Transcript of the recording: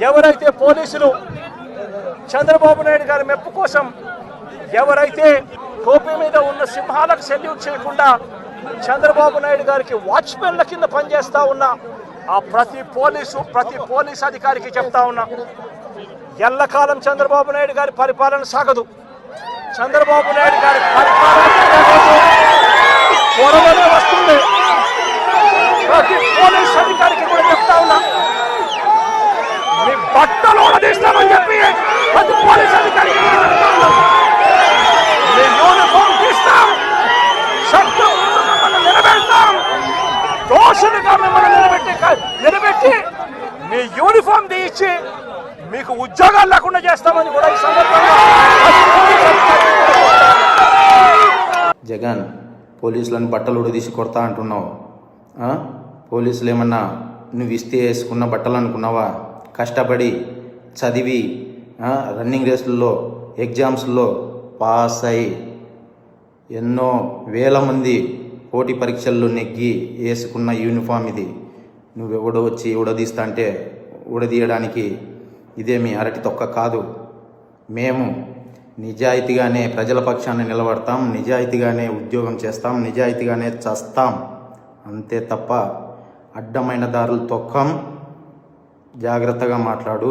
ఎవరైతే పోలీసులు చంద్రబాబు నాయుడు గారి మెప్పు కోసం ఎవరైతే టోపీ మీద ఉన్న సింహాలకు సెల్యూట్ చేయకుండా చంద్రబాబు నాయుడు గారికి వాచ్మెన్ల కింద పనిచేస్తా ఉన్న ఆ ప్రతి పోలీస్ అధికారికి చెప్తా ఉన్నా, ఎల్లకాలం చంద్రబాబు నాయుడు గారి పరిపాలన సాగదు. చంద్రబాబు నాయుడు గారి పరిపాలన త్వరలోనే వస్తుంది. ప్రతి పోలీస్ అధికారికి కూడా చెప్తా ఉన్నా, మీ బట్టలు ఉడదీస్తామని చెప్పి ప్రతి పోలీస్ అధికారికి చెప్తా ఉన్నా, మీ యూనిఫామ్ తీస్తాం, చట్టం మిమ్మల్ని నిలబెడతాం, దోషులుగా మిమ్మల్ని నిలబెట్టి మీ యూనిఫామ్ తీయించి మీకు ఉద్యోగాలు లేకుండా చేస్తామని కూడా ఈ సందర్భంగా జగన్ పోలీసులను బట్టలు ఉడదీసి కొడతా అంటున్నావు. పోలీసులు ఏమన్నా నువ్వు ఇస్తే వేసుకున్న బట్టలు అనుకున్నావా? కష్టపడి చదివి రన్నింగ్ రేసుల్లో ఎగ్జామ్స్లో పాస్ అయి ఎన్నో వేల మంది పోటీ పరీక్షల్లో నెగ్గి వేసుకున్న యూనిఫామ్ ఇది. నువ్వెవడో వచ్చి ఉడదీస్తా అంటే ఉడదీయడానికి ఇదేమి అరటి తొక్క కాదు. మేము నిజాయితీగానే ప్రజల పక్షాన్ని నిలబడతాం, నిజాయితీగానే ఉద్యోగం చేస్తాం, నిజాయితీగానే చస్తాం, అంతే తప్ప అడ్డమైన దారులు తొక్కం. జాగ్రత్తగా మాట్లాడు.